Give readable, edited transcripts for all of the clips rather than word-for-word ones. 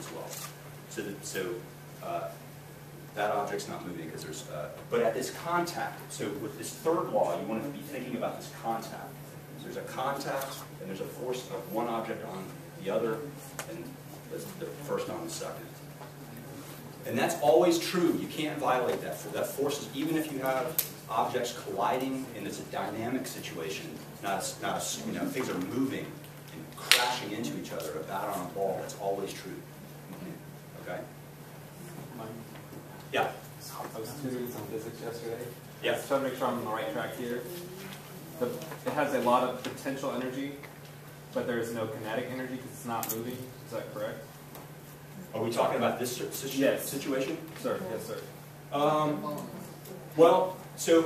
as well. That object's not moving because there's, but at this contact, so with this third law, you want to be thinking about this contact. So there's a contact, and there's a force of one object on the other, and the first on the second. And that's always true. You can't violate that. That force is, even if you have objects colliding and it's a dynamic situation, things are moving and crashing into each other, a bat on a ball, that's always true. Okay? Yeah? I was tutoring some physics yesterday. Yeah. So trying to make sure I'm on the right track here. It has a lot of potential energy, but there is no kinetic energy because it's not moving. Is that correct? Are we talking about this situation? Sir, yes, sir. Well, so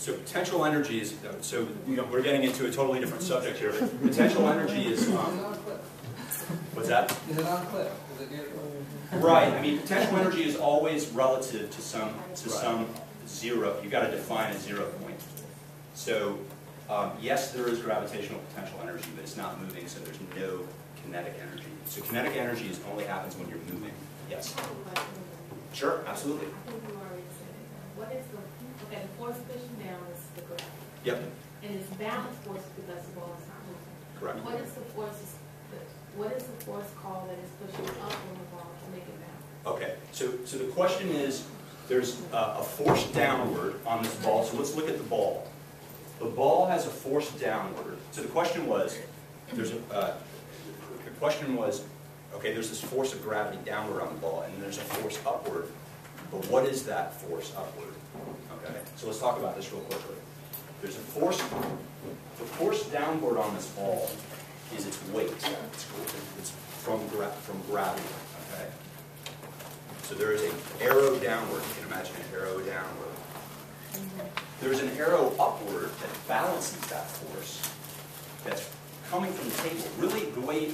potential energy is, so we're getting into a totally different subject here, but potential energy is, what's that? Is it on clip? Is it good? Right, I mean, potential energy is always relative to some zero. You've got to define a 0 point. So, yes, there is gravitational potential energy, but it's not moving, so there's no kinetic energy. So kinetic energy only happens when you're moving. Yes? Sure, absolutely. I think you already said it. What is the force pushing down is the gravity. Yep. And it's balance force because the ball is not moving. Correct. What is the force called that is pushing up on the ball to make it bounce? Okay, so the question is, there's a force downward on this ball, so let's look at the ball. The ball has a force downward. So the question was, okay, there's this force of gravity downward on the ball, and there's a force upward. But what is that force upward? Okay, so let's talk about this real quickly. There's a force. The force downward on this ball is its weight. It's from gravity. Okay. So there is an arrow downward. You can imagine an arrow downward. There's an arrow upward that balances that force. That's coming from the table. Really, the way.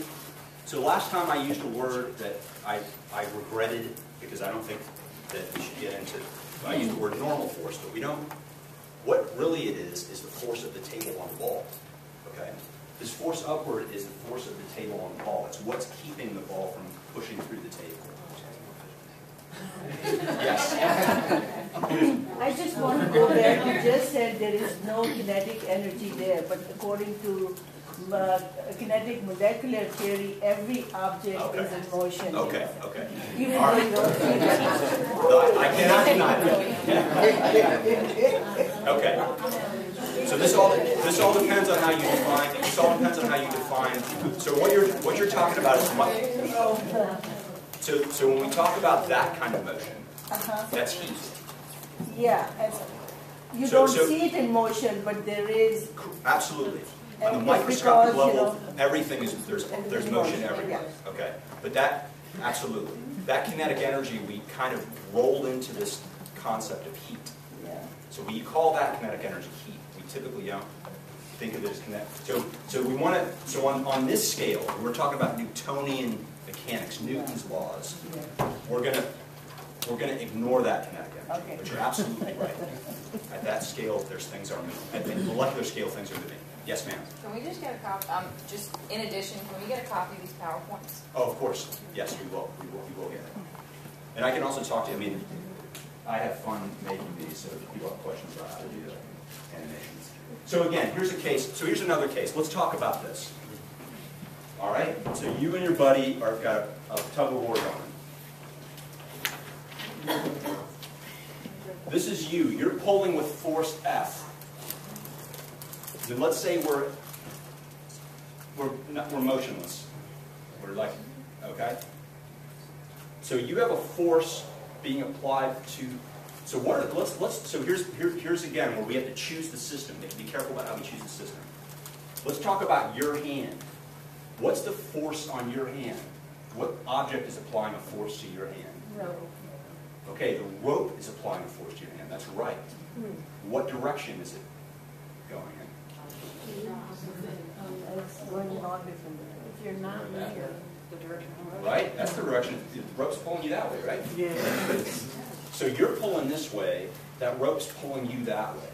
So last time I used a word that I regretted because I don't think that we should get into. I used the word normal force, but we don't. What really it is the force of the table on the ball. Okay. This force upward is the force of the table on the ball. It's what's keeping the ball from pushing through the table. Yes. I just want to go there. You just said there is no kinetic energy there, but according to kinetic molecular theory, every object is in motion. Okay, okay. Even though you don't see that. I cannot deny that. Okay. So this all depends on how you define. This all depends on how you define. So what you're talking about is so when we talk about that kind of motion, that's heat. Yeah, you don't see it in motion, but there is. Absolutely. On the microscopic level, everything is there's motion everywhere. Okay, but that absolutely that kinetic energy we kind of rolled into this concept of heat. So we call that kinetic energy heat. We typically don't think of it as kinetic. So we want to. So on this scale, we're talking about Newtonian mechanics, Newton's laws. We're gonna ignore that kinetic energy. Okay. But you're absolutely right. At that scale, there's things are moving. At the molecular scale, things are moving. Yes, ma'am. Can we just get a copy? Just in addition, can we get a copy of these PowerPoints? Oh, of course. Yes, we will. We will get it. And I can also talk to you. I mean, I have fun making these, so if people have questions about how to do the animations. So again, here's a case. So here's another case. Let's talk about this. All right. So you and your buddy got a tug of war going. This is you. You're pulling with force F. Then let's say we're motionless. We're like, okay. So you have a force being applied to. So so here's again where we have to choose the system. We have to be careful about how we choose the system. Let's talk about your hand. What's the force on your hand? What object is applying a force to your hand? Rope. Okay, the rope is applying a force to your hand. That's right. What direction is it going in? It's going in all different directions. If you're not near the direction. Right? That's the direction. The rope's pulling you that way, right? Yeah. So you're pulling this way. That rope's pulling you that way.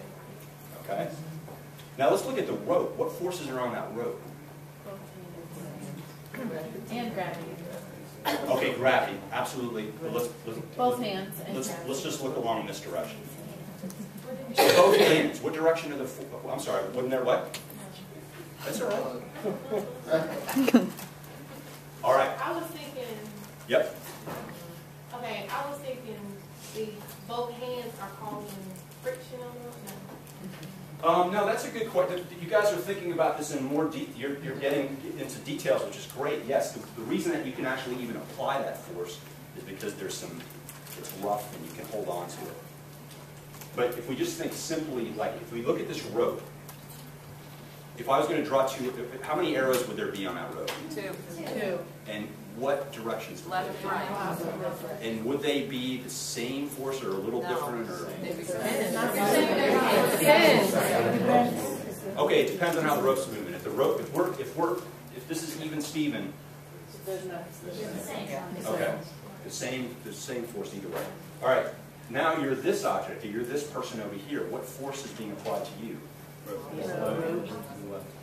Okay? Now let's look at the rope. What forces are on that rope? And gravity. Okay, Okay, gravity, absolutely. But Both hands. And let's just look along this direction. So both hands. What direction are the? I'm sorry. Wasn't there what? That's all right. All right. I was thinking, Yep. okay, I was thinking both hands are causing friction on them. No, that's a good question. You guys are thinking about this in more deep. You're getting into details, which is great. Yes, the reason that you can actually even apply that force is because it's rough and you can hold on to it. But if we just think simply, like if we look at this rope, if I was going to draw two, how many arrows would there be on that rope? Two. And what directions would Left, they right. be? And would they be the same force or a little different? Or? Okay, it depends on how the rope's moving. If the rope, if this is even Steven, okay, the same force either way. All right, now you're this object, you're this person over here. What force is being applied to you?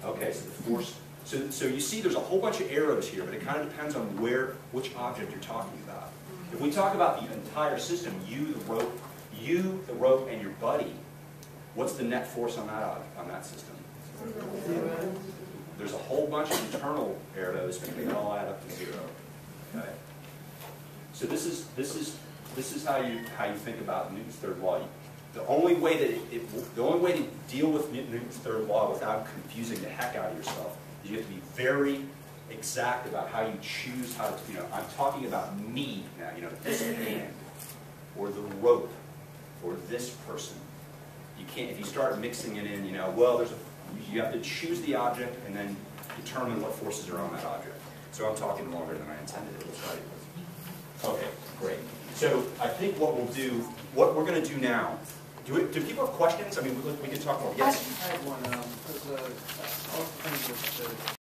Okay, so the force. So you see, there's a whole bunch of arrows here, but it kind of depends on which object you're talking about. If we talk about the entire system, you, the rope, and your buddy, what's the net force on that system? There's a whole bunch of internal arrows, but they all add up to 0. Okay. So this is how you think about Newton's third law. The only way to deal with Newton's third law without confusing the heck out of yourself is you have to be very exact about how you choose how to. I'm talking about me now. This hand, or the rope, or this person. You can't if you start mixing it in. Well, you have to choose the object and then determine what forces are on that object. So I'm talking longer than I intended it. Let's try it. Okay, great. So I think what we're going to do now. Do people have questions? I mean, we can talk more. Yes. I had one. Because I was playing with the